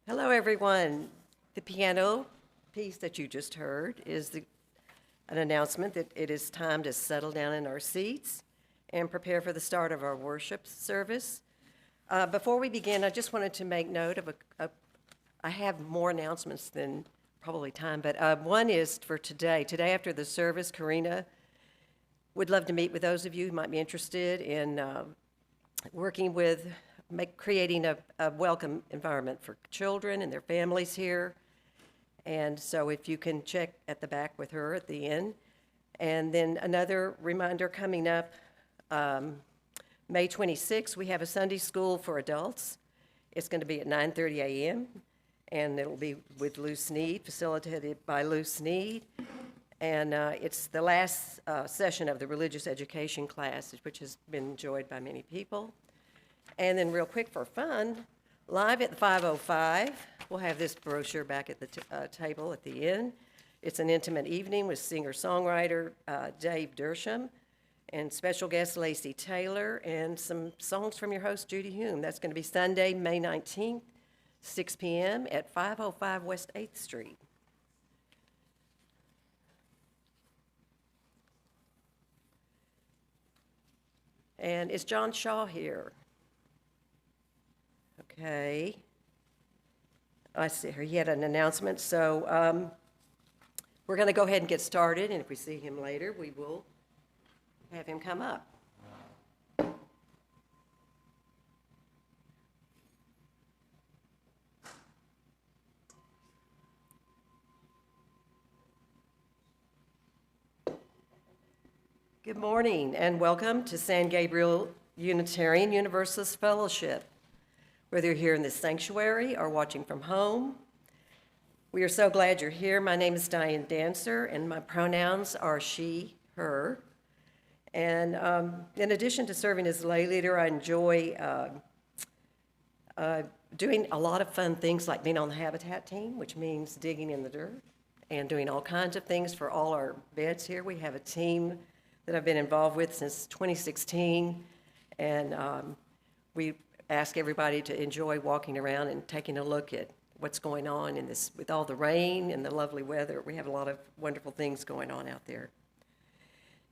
Hello, everyone. The piano piece that you just heard is an announcement that it is time to settle down in our seats and prepare for the start of our worship service. Before we begin, I just wanted to make note of I have more announcements than probably time, but one is for today. Today after the service, Karina would love to meet with those of you who might be interested in working with creating a welcome environment for children and their families here. And so if you can check at the back with her at the end. And then another reminder coming up, May 26th, we have a Sunday school for adults. It's going to be at 9:30 a.m. and it'll be with Lou Sneed, facilitated by Lou Sneed. And it's the last session of the religious education class, which has been enjoyed by many people. And then real quick for fun, live at the 5:05, we'll have this brochure back at the table at the end. It's an intimate evening with singer-songwriter Dave Dersham and special guest Lacey Taylor and some songs from your host Judy Hume. That's going to be Sunday, May 19th, 6 p.m. at 505 West 8th Street. And is John Shaw here? Okay. I see here. He had an announcement. So we're going to go ahead and get started. And if we see him later, we will have him come up. Good morning and welcome to San Gabriel Unitarian Universalist Fellowship. Whether you're here in this sanctuary or watching from home, we are so glad you're here. My name is Diane Dancer, and my pronouns are she, her. And in addition to serving as lay leader, I enjoy doing a lot of fun things like being on the Habitat team, which means digging in the dirt, and doing all kinds of things for all our beds here. We have a team that I've been involved with since 2016, and we ask everybody to enjoy walking around and taking a look at what's going on in this, with all the rain and the lovely weather. We have a lot of wonderful things going on out there.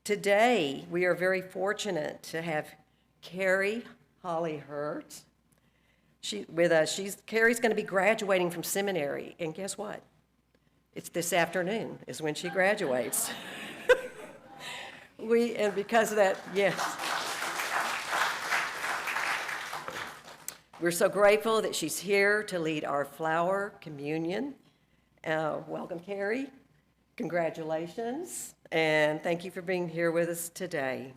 Today, we are very fortunate to have Carrie Holley-Hurt with us. Carrie's going to be graduating from seminary, and guess what? It's this afternoon is when she graduates. And because of that, yes. We're so grateful that she's here to lead our flower communion. Welcome, Carrie. Congratulations, and thank you for being here with us today.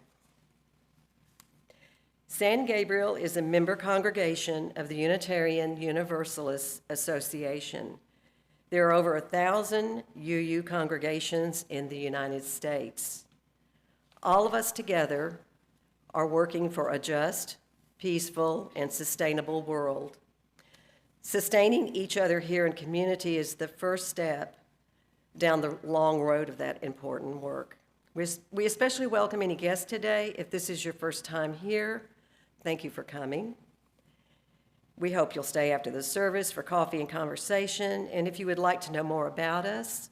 San Gabriel is a member congregation of the Unitarian Universalist Association. There are over 1,000 UU congregations in the United States. All of us together are working for a just, peaceful, and sustainable world. Sustaining each other here in community is the first step down the long road of that important work. We especially welcome any guests today. If this is your first time here, thank you for coming. We hope you'll stay after the service for coffee and conversation. And if you would like to know more about us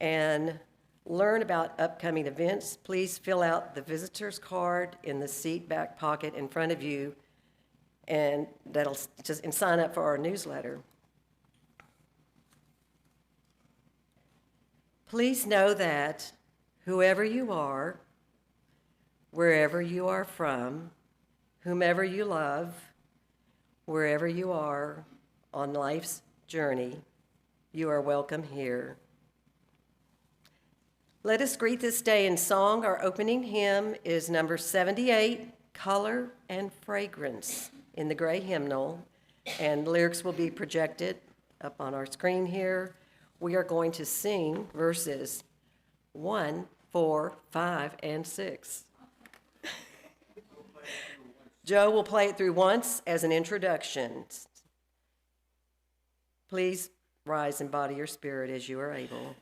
and learn about upcoming events, please fill out the visitor's card in the seat back pocket in front of you, and sign up for our newsletter. Please know that whoever you are, wherever you are from, whomever you love, wherever you are on life's journey, you are welcome here. Let us greet this day in song. Our opening hymn is number 78, Color and Fragrance, in the gray hymnal, and lyrics will be projected up on our screen here. We are going to sing verses 1, 4, 5, and 6. Joe will play it through once as an introduction. Please rise and body your spirit as you are able.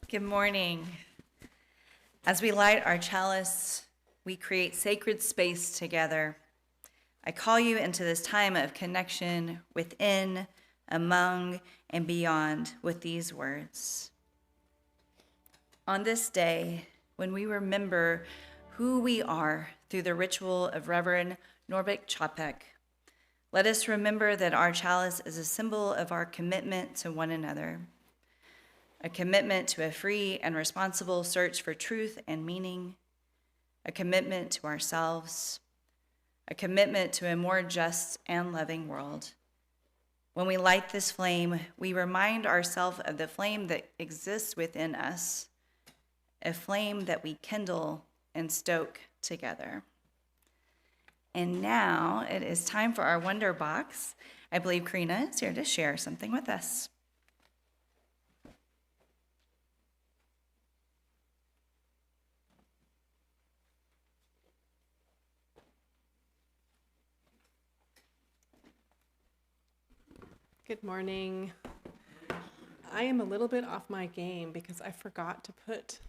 Good morning. As we light our chalice, we create sacred space together. I call you into this time of connection within, among, and beyond with these words. On this day, when we remember who we are through the ritual of Reverend Norbert Chapek, let us remember that our chalice is a symbol of our commitment to one another, a commitment to a free and responsible search for truth and meaning, a commitment to ourselves, a commitment to a more just and loving world. When we light this flame, we remind ourselves of the flame that exists within us, a flame that we kindle and stoke together. And now it is time for our Wonder Box. I believe Karina is here to share something with us. Good morning. I am a little bit off my game because I forgot to put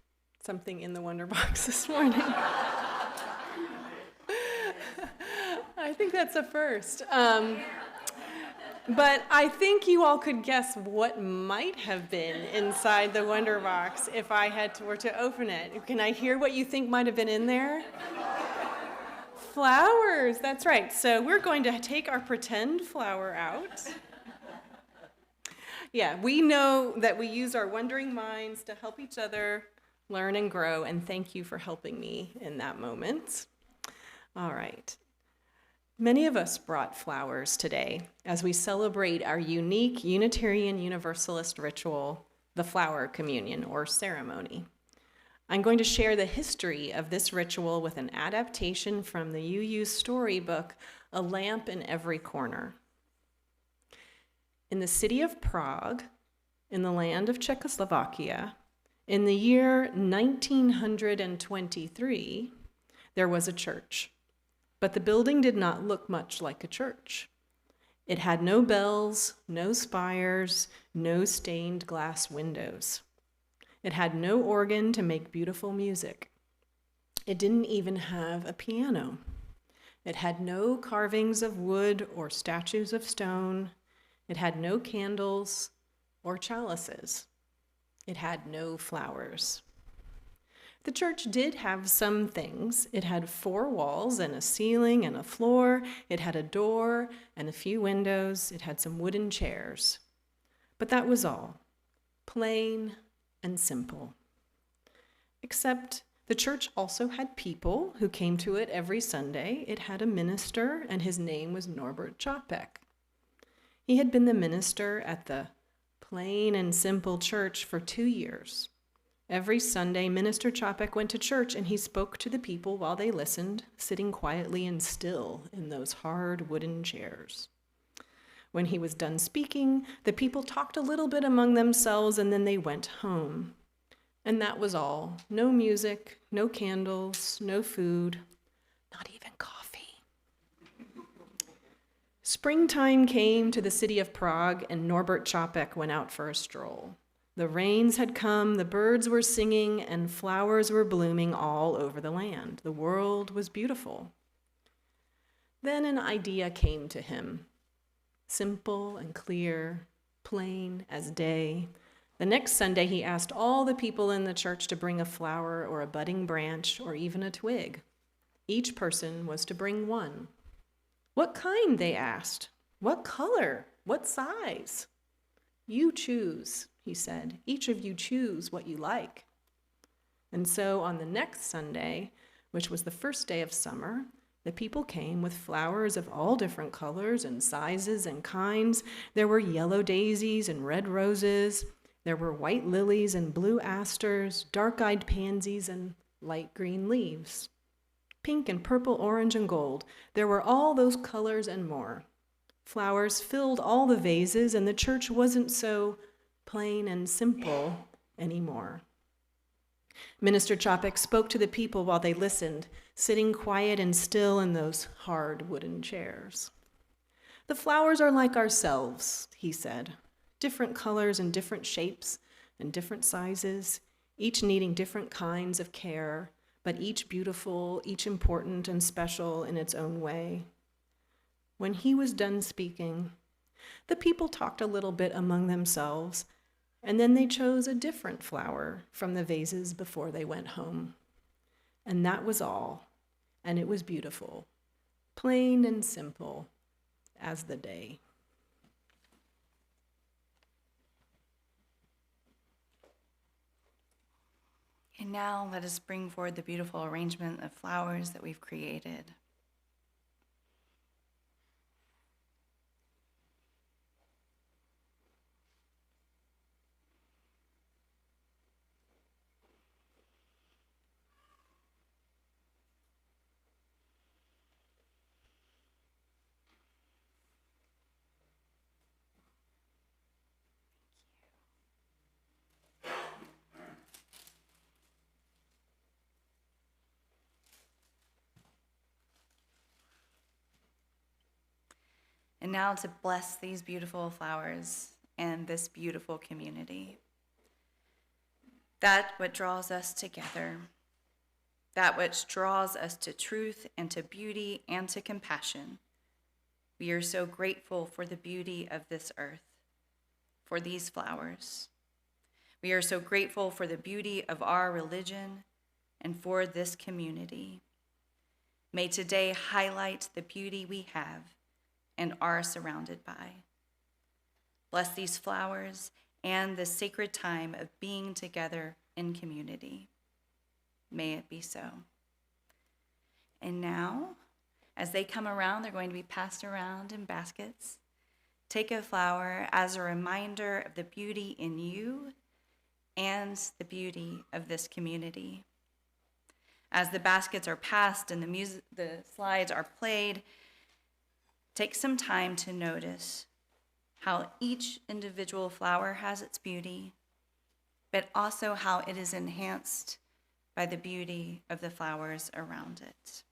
something in the Wonder Box this morning. I think that's a first. But I think you all could guess what might have been inside the Wonder Box if I were to open it. Can I hear what you think might have been in there? Flowers, that's right. So we're going to take our pretend flower out. Yeah, we know that we use our wondering minds to help each other learn and grow, and thank you for helping me in that moment. All right. Many of us brought flowers today as we celebrate our unique Unitarian Universalist ritual, the flower communion or ceremony. I'm going to share the history of this ritual with an adaptation from the UU storybook, A Lamp in Every Corner. In the city of Prague, in the land of Czechoslovakia, in the year 1923, there was a church. But the building did not look much like a church. It had no bells, no spires, no stained glass windows. It had no organ to make beautiful music. It didn't even have a piano. It had no carvings of wood or statues of stone. It had no candles or chalices. It had no flowers. The church did have some things. It had 4 walls and a ceiling and a floor. It had a door and a few windows. It had some wooden chairs. But that was all, plain and simple. Except the church also had people who came to it every Sunday. It had a minister, and his name was Norbert Chapek. He had been the minister at the plain and simple church for 2 years. Every Sunday, Minister Chapek went to church and he spoke to the people while they listened, sitting quietly and still in those hard wooden chairs. When he was done speaking, the people talked a little bit among themselves and then they went home. And that was all. No music, no candles, no food, not even coffee. Springtime came to the city of Prague, and Norbert Chapek went out for a stroll. The rains had come, the birds were singing, and flowers were blooming all over the land. The world was beautiful. Then an idea came to him, simple and clear, plain as day. The next Sunday, he asked all the people in the church to bring a flower or a budding branch or even a twig. Each person was to bring one. What kind, they asked. What color? What size? You choose, he said. Each of you choose what you like. And so on the next Sunday, which was the first day of summer, the people came with flowers of all different colors and sizes and kinds. There were yellow daisies and red roses. There were white lilies and blue asters, dark-eyed pansies and light green leaves. Pink and purple, orange and gold. There were all those colors and more. Flowers filled all the vases, and the church wasn't so plain and simple anymore. Minister Chapek spoke to the people while they listened, sitting quiet and still in those hard wooden chairs. The flowers are like ourselves, he said, different colors and different shapes and different sizes, each needing different kinds of care, but each beautiful, each important and special in its own way. When he was done speaking, the people talked a little bit among themselves, and then they chose a different flower from the vases before they went home. And that was all, and it was beautiful, plain and simple as the day. And now let us bring forward the beautiful arrangement of flowers that we've created. And now to bless these beautiful flowers and this beautiful community. That what draws us together, that which draws us to truth and to beauty and to compassion. We are so grateful for the beauty of this earth, for these flowers. We are so grateful for the beauty of our religion and for this community. May today highlight the beauty we have and are surrounded by. Bless these flowers and the sacred time of being together in community. May it be so. And now, as they come around, they're going to be passed around in baskets. Take a flower as a reminder of the beauty in you and the beauty of this community. As the baskets are passed and the slides are played, take some time to notice how each individual flower has its beauty, but also how it is enhanced by the beauty of the flowers around it.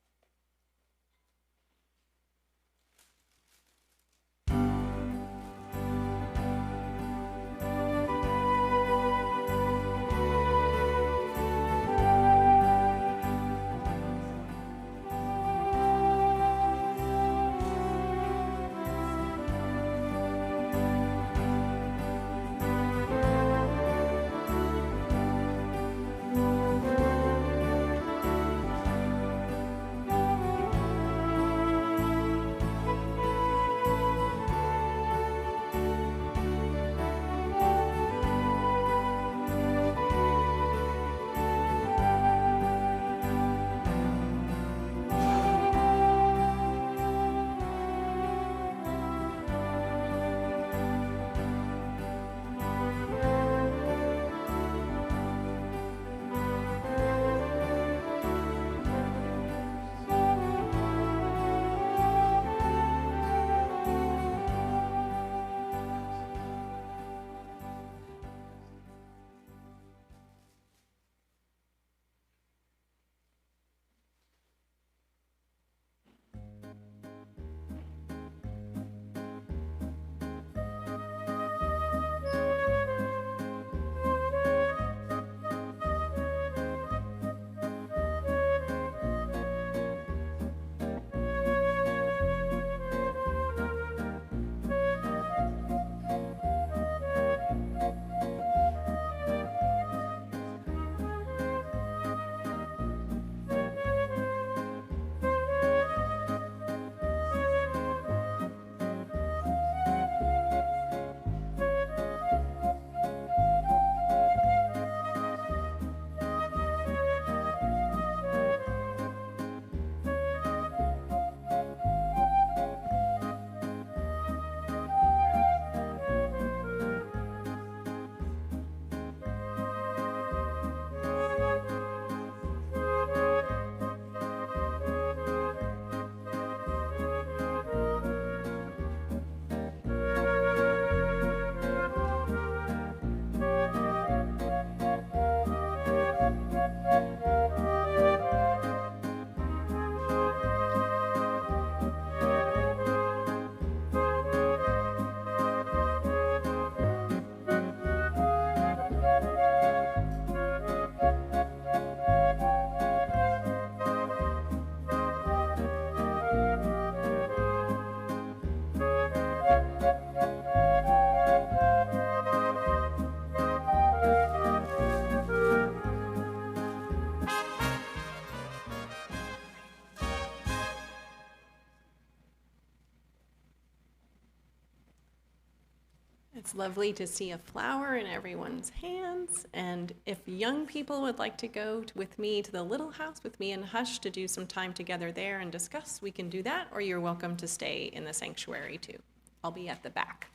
It's lovely to see a flower in everyone's hands. And if young people would like to go with me to the little house with me and Hush to do some time together there and discuss, we can do that, or you're welcome to stay in the sanctuary too. I'll be at the back.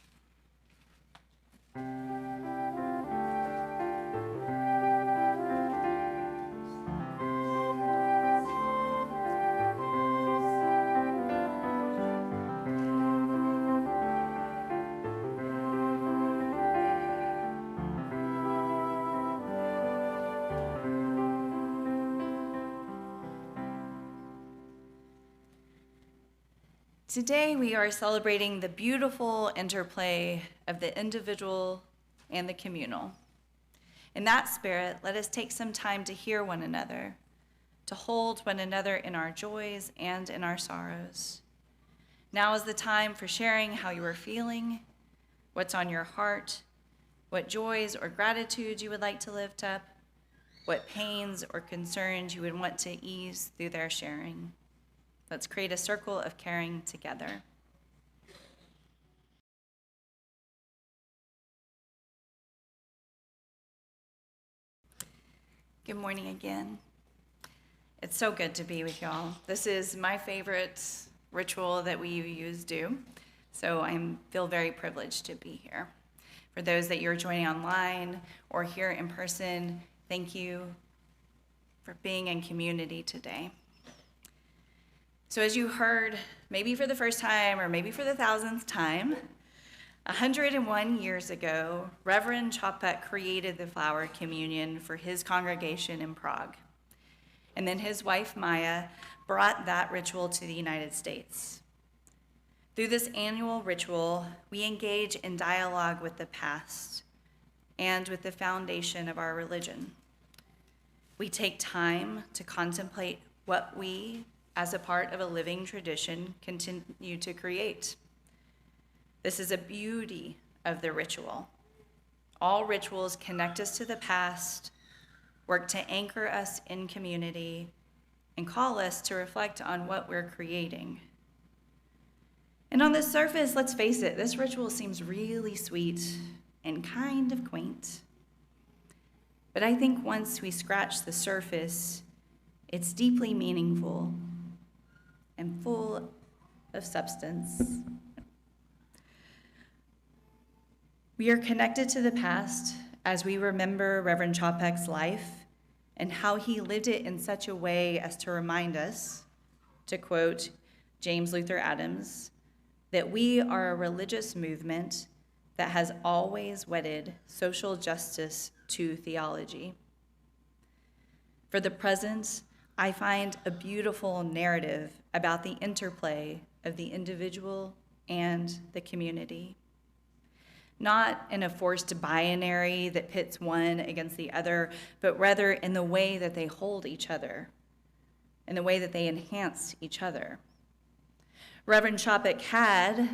Today we are celebrating the beautiful interplay of the individual and the communal. In that spirit, let us take some time to hear one another, to hold one another in our joys and in our sorrows. Now is the time for sharing how you are feeling, what's on your heart, what joys or gratitude you would like to lift up, what pains or concerns you would want to ease through their sharing. Let's create a circle of caring together. Good morning again. It's so good to be with y'all. This is my favorite ritual that we do, so I feel very privileged to be here. For those that you're joining online or here in person, thank you for being in community today. So as you heard, maybe for the first time or maybe for the 1000th time, 101 years ago, Reverend Chopek created the flower communion for his congregation in Prague. And then his wife, Maya, brought that ritual to the United States. Through this annual ritual, we engage in dialogue with the past and with the foundation of our religion. We take time to contemplate what we, as a part of a living tradition, continue to create. This is a beauty of the ritual. All rituals connect us to the past, work to anchor us in community, and call us to reflect on what we're creating. And on the surface, let's face it, this ritual seems really sweet and kind of quaint. But I think once we scratch the surface, it's deeply meaningful and full of substance. We are connected to the past as we remember Reverend Chopek's life and how he lived it in such a way as to remind us, to quote James Luther Adams, that we are a religious movement that has always wedded social justice to theology. For the present, I find a beautiful narrative about the interplay of the individual and the community. Not in a forced binary that pits one against the other, but rather in the way that they hold each other, in the way that they enhance each other. Reverend Chopek had,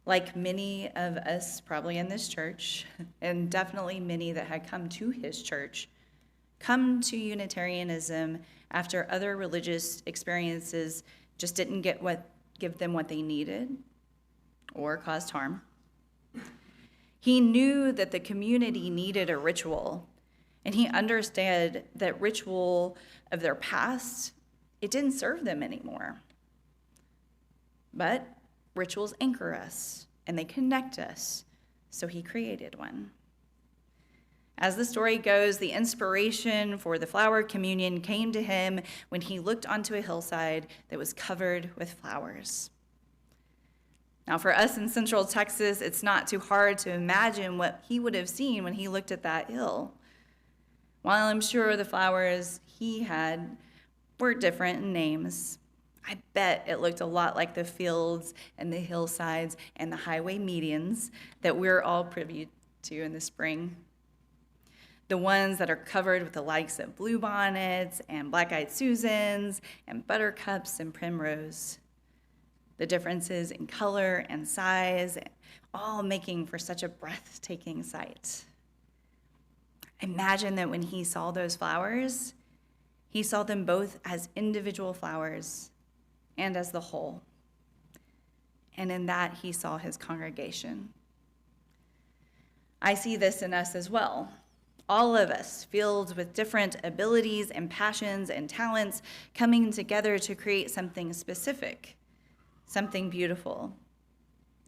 like many of us probably in this church, and definitely many that had come to his church, come to Unitarianism after other religious experiences just didn't give them what they needed or caused harm. He knew that the community needed a ritual, and he understood that ritual of their past, it didn't serve them anymore. But rituals anchor us, and they connect us, so he created one. As the story goes, the inspiration for the flower communion came to him when he looked onto a hillside that was covered with flowers. Now, for us in Central Texas, it's not too hard to imagine what he would have seen when he looked at that hill. While I'm sure the flowers he had were different in names, I bet it looked a lot like the fields and the hillsides and the highway medians that we're all privy to in the spring. The ones that are covered with the likes of bluebonnets and black-eyed Susans and buttercups and primrose. The differences in color and size, all making for such a breathtaking sight. Imagine that when he saw those flowers, he saw them both as individual flowers and as the whole. And in that, he saw his congregation. I see this in us as well. All of us, filled with different abilities and passions and talents, coming together to create something specific, something beautiful,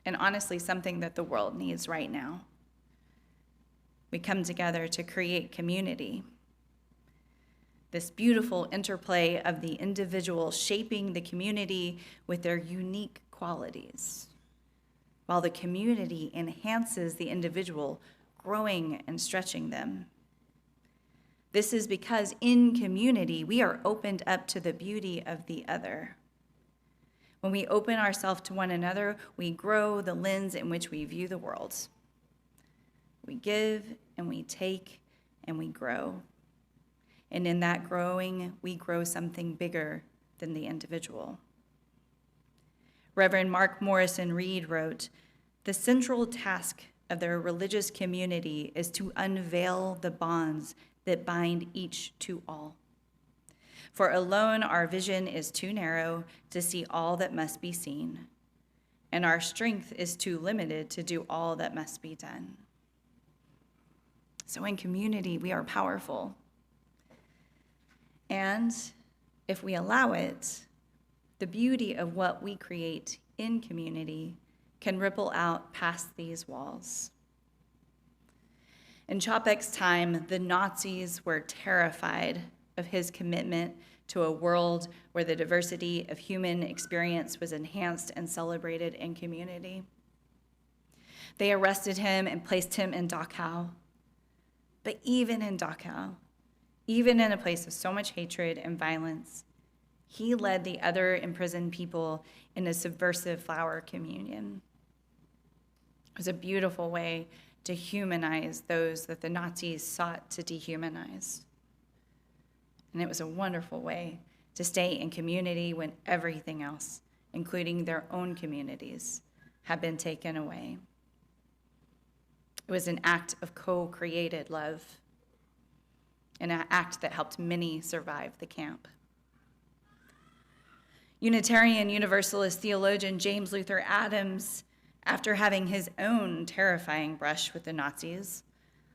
and honestly, something that the world needs right now. We come together to create community. This beautiful interplay of the individual shaping the community with their unique qualities, while the community enhances the individual, growing and stretching them. This is because in community, we are opened up to the beauty of the other. When we open ourselves to one another, we grow the lens in which we view the world. We give and we take and we grow. And in that growing, we grow something bigger than the individual. Reverend Mark Morrison Reed wrote, "The central task of their religious community is to unveil the bonds that bind each to all. For alone our vision is too narrow to see all that must be seen, and our strength is too limited to do all that must be done." So in community, we are powerful. And if we allow it, the beauty of what we create in community can ripple out past these walls. In Chopek's time, the Nazis were terrified of his commitment to a world where the diversity of human experience was enhanced and celebrated in community. They arrested him and placed him in Dachau. But even in Dachau, even in a place of so much hatred and violence, he led the other imprisoned people in a subversive flower communion. It was a beautiful way to humanize those that the Nazis sought to dehumanize. And it was a wonderful way to stay in community when everything else, including their own communities, had been taken away. It was an act of co-created love, and an act that helped many survive the camp. Unitarian Universalist theologian James Luther Adams, after having his own terrifying brush with the Nazis,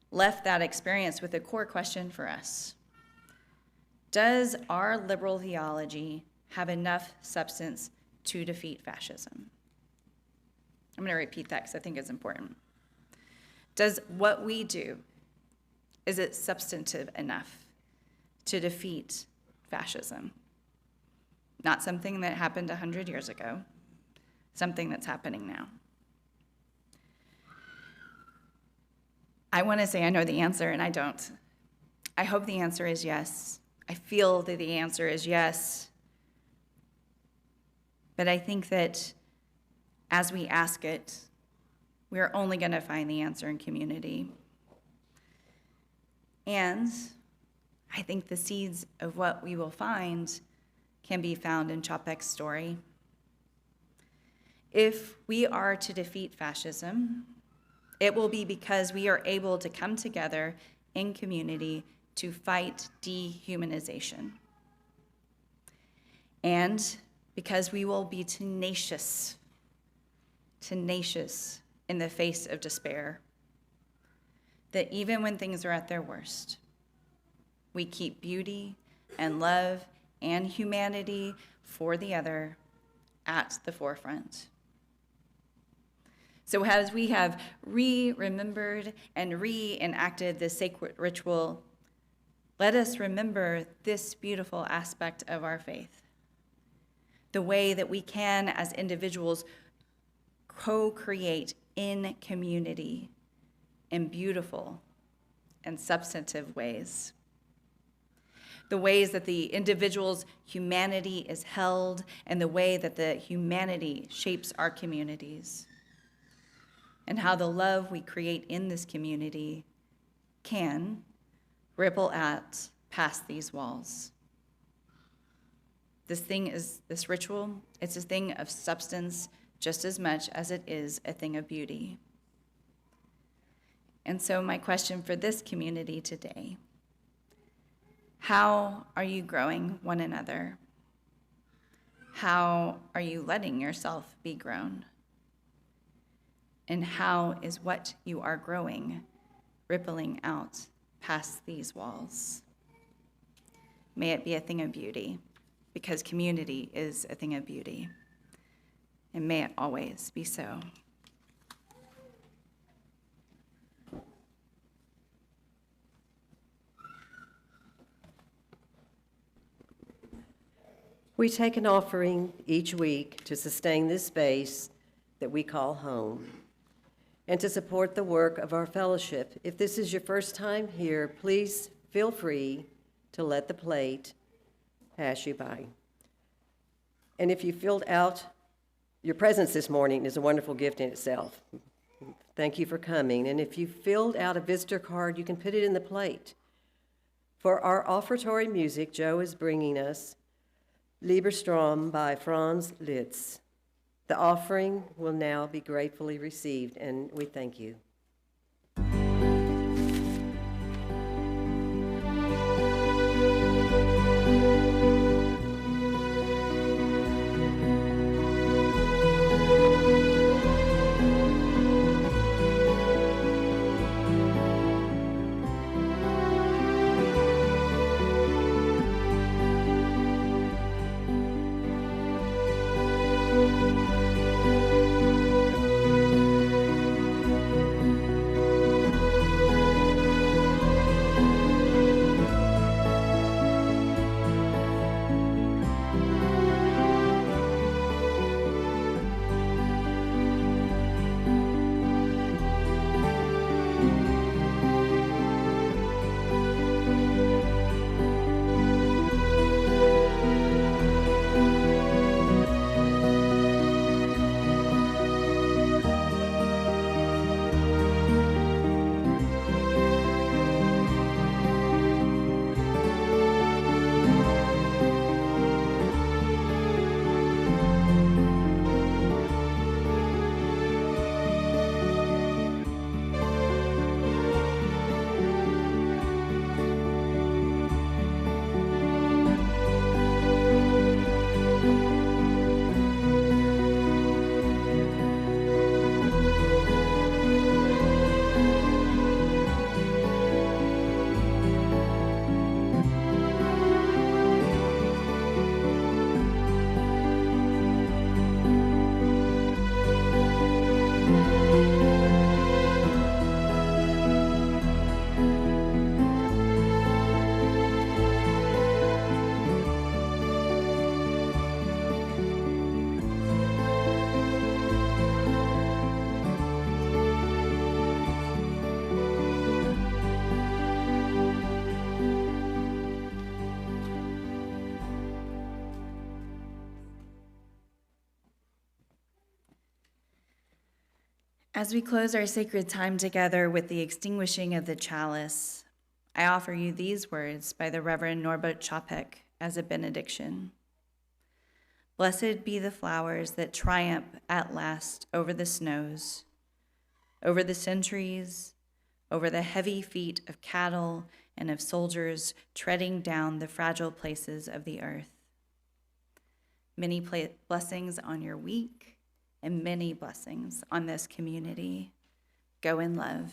left that experience with a core question for us. Does our liberal theology have enough substance to defeat fascism? I'm going to repeat that because I think it's important. Does what we do, is it substantive enough to defeat fascism? Not something that happened 100 years ago, something that's happening now. I want to say I know the answer, and I don't. I hope the answer is yes. I feel that the answer is yes. But I think that as we ask it, we are only going to find the answer in community. And I think the seeds of what we will find can be found in Chopek's story. If we are to defeat fascism, it will be because we are able to come together in community to fight dehumanization. And because we will be tenacious in the face of despair, that even when things are at their worst, we keep beauty and love and humanity for the other at the forefront. So as we have remembered and reenacted this sacred ritual, let us remember this beautiful aspect of our faith, the way that we can, as individuals, co-create in community in beautiful and substantive ways. The ways that the individual's humanity is held and the way that the humanity shapes our communities, and how the love we create in this community can ripple out past these walls. This ritual, it's a thing of substance just as much as it is a thing of beauty. And so my question for this community today, how are you growing one another? How are you letting yourself be grown? And how is what you are growing rippling out past these walls? May it be a thing of beauty, because community is a thing of beauty. And may it always be so. We take an offering each week to sustain this space that we call home and to support the work of our fellowship. If this is your first time here, please feel free to let the plate pass you by. And if you filled out, your presence this morning is a wonderful gift in itself. Thank you for coming. And if you filled out a visitor card, you can put it in the plate. For our offertory music, Joe is bringing us Lieberstrom by Franz Liszt. The offering will now be gratefully received, and we thank you. As we close our sacred time together with the extinguishing of the chalice, I offer you these words by the Reverend Norbert Chapek as a benediction. Blessed be the flowers that triumph at last over the snows, over the centuries, over the heavy feet of cattle and of soldiers treading down the fragile places of the earth. Many blessings on your week, and many blessings on this community. Go in love.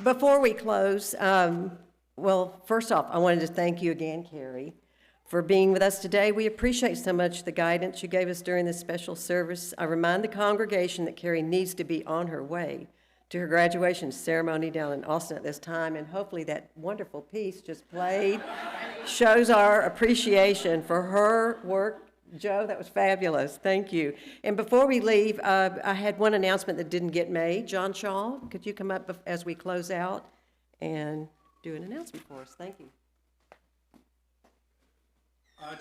Before we close, Well, first off, I wanted to thank you again, Carrie, for being with us today. We appreciate so much the guidance you gave us during this special service. I remind the congregation that Carrie needs to be on her way to her graduation ceremony down in Austin at this time, and hopefully that wonderful piece just played shows our appreciation for her work. Joe, that was fabulous. Thank you. And before we leave, I had one announcement that didn't get made. John Shaw, could you come up as we close out and do an announcement for us? Thank you. I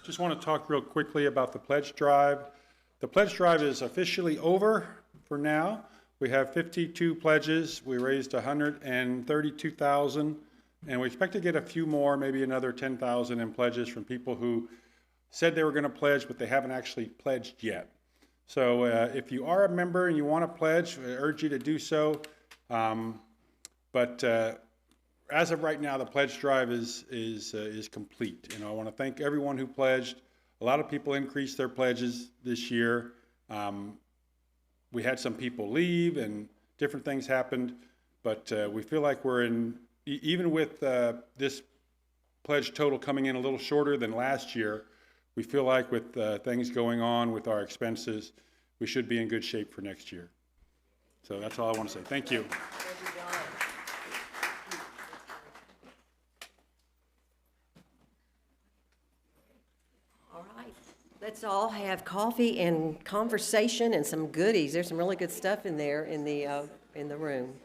just want to talk real quickly about the pledge drive. The pledge drive is officially over for now. We have 52 pledges. We raised 132,000, and we expect to get a few more, maybe another 10,000 in pledges from people who said they were going to pledge, but they haven't actually pledged yet. So if you are a member and you want to pledge, I urge you to do so. But as of right now, the pledge drive is complete. I want to thank everyone who pledged. A lot of people increased their pledges this year. We had some people leave and different things happened, but we feel like we're in, even with this pledge total coming in a little shorter than last year, we feel like with things going on with our expenses, we should be in good shape for next year. So that's all I want to say. Thank you. All right, let's all have coffee and conversation and some goodies. There's some really good stuff in there in the room.